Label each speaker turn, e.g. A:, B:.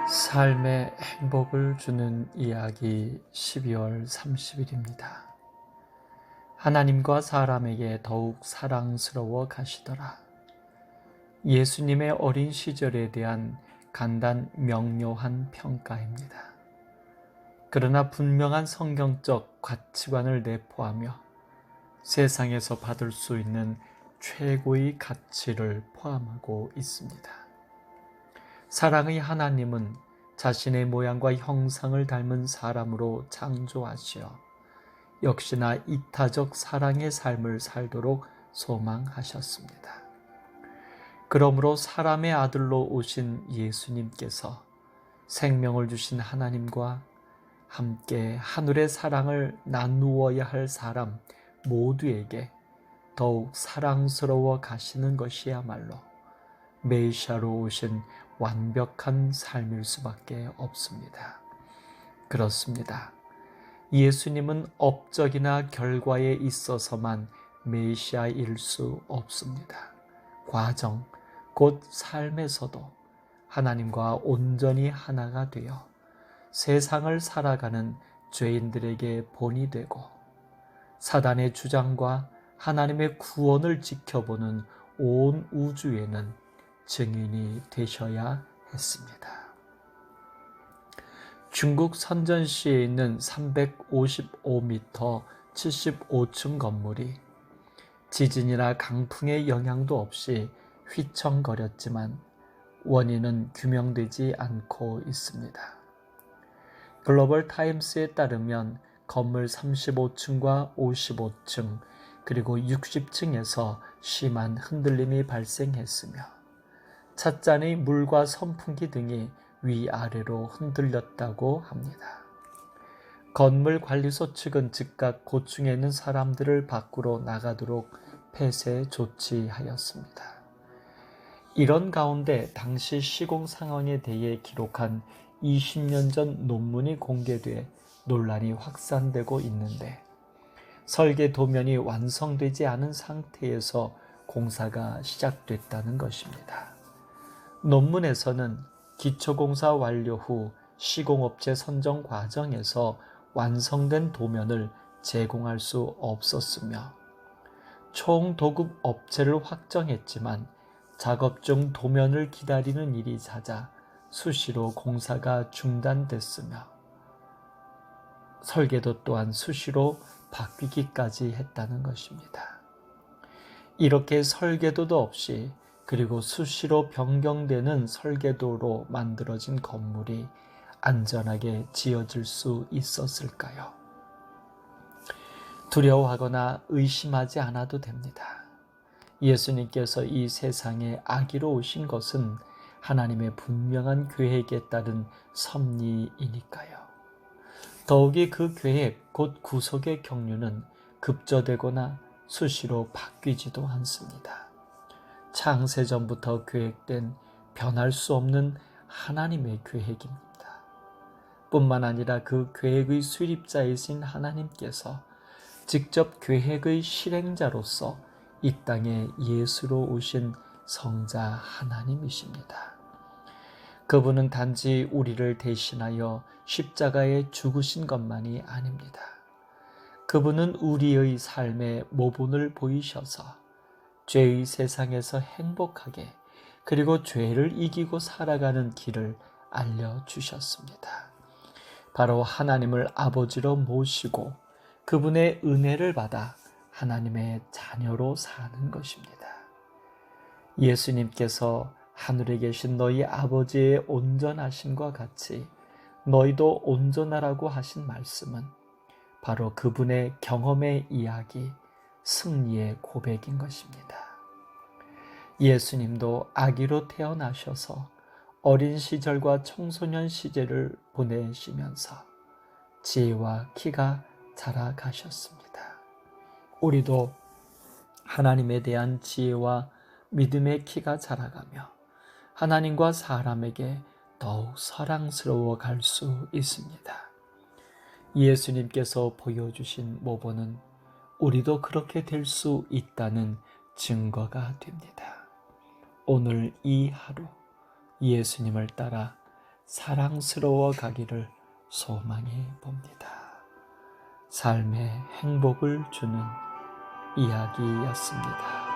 A: 삶의 행복을 주는 이야기 12월 30일입니다. 하나님과 사람에게 더욱 사랑스러워 가시더라. 예수님의 어린 시절에 대한 간단 명료한 평가입니다. 그러나 분명한 성경적 가치관을 내포하며 세상에서 받을 수 있는 최고의 가치를 포함하고 있습니다. 사랑의 하나님은 자신의 모양과 형상을 닮은 사람으로 창조하시어 역시나 이타적 사랑의 삶을 살도록 소망하셨습니다. 그러므로 사람의 아들로 오신 예수님께서 생명을 주신 하나님과 함께 하늘의 사랑을 나누어야 할 사람 모두에게 더욱 사랑스러워 가시는 것이야말로 메시아로 오신 완벽한 삶일 수밖에 없습니다. 그렇습니다. 예수님은 업적이나 결과에 있어서만 메시아일 수 없습니다. 과정, 곧 삶에서도 하나님과 온전히 하나가 되어 세상을 살아가는 죄인들에게 본이 되고 사단의 주장과 하나님의 구원을 지켜보는 온 우주에는 증인이 되셔야 했습니다. 중국 선전시에 있는 355m 75층 건물이 지진이나 강풍의 영향도 없이 휘청거렸지만 원인은 규명되지 않고 있습니다. 글로벌 타임스에 따르면 건물 35층과 55층 그리고 60층에서 심한 흔들림이 발생했으며 찻잔의 물과 선풍기 등이 위아래로 흔들렸다고 합니다. 건물 관리소 측은 즉각 고층에 있는 사람들을 밖으로 나가도록 폐쇄 조치하였습니다. 이런 가운데 당시 시공 상황에 대해 기록한 20년 전 논문이 공개돼 논란이 확산되고 있는데 설계 도면이 완성되지 않은 상태에서 공사가 시작됐다는 것입니다. 논문에서는 기초공사 완료 후 시공업체 선정 과정에서 완성된 도면을 제공할 수 없었으며 총도급 업체를 확정했지만 작업 중 도면을 기다리는 일이 잦아 수시로 공사가 중단됐으며 설계도 또한 수시로 바뀌기까지 했다는 것입니다. 이렇게 설계도도 없이 그리고 수시로 변경되는 설계도로 만들어진 건물이 안전하게 지어질 수 있었을까요? 두려워하거나 의심하지 않아도 됩니다. 예수님께서 이 세상에 아기로 오신 것은 하나님의 분명한 계획에 따른 섭리이니까요. 더욱이 그 계획, 곧 구속의 경륜은 급조되거나 수시로 바뀌지도 않습니다. 창세전부터 계획된 변할 수 없는 하나님의 계획입니다. 뿐만 아니라 그 계획의 수립자이신 하나님께서 직접 계획의 실행자로서 이 땅에 예수로 오신 성자 하나님이십니다. 그분은 단지 우리를 대신하여 십자가에 죽으신 것만이 아닙니다. 그분은 우리의 삶의 모본을 보이셔서 죄의 세상에서 행복하게 그리고 죄를 이기고 살아가는 길을 알려주셨습니다. 바로 하나님을 아버지로 모시고 그분의 은혜를 받아 하나님의 자녀로 사는 것입니다. 예수님께서 하늘에 계신 너희 아버지의 온전하심과 같이 너희도 온전하라고 하신 말씀은 바로 그분의 경험의 이야기, 승리의 고백인 것입니다. 예수님도 아기로 태어나셔서 어린 시절과 청소년 시절을 보내시면서 지혜와 키가 자라가셨습니다. 우리도 하나님에 대한 지혜와 믿음의 키가 자라가며 하나님과 사람에게 더욱 사랑스러워 갈 수 있습니다. 예수님께서 보여주신 모본은 우리도 그렇게 될 수 있다는 증거가 됩니다. 오늘 이 하루 예수님을 따라 사랑스러워 가기를 소망해 봅니다. 삶의 행복을 주는 이야기였습니다.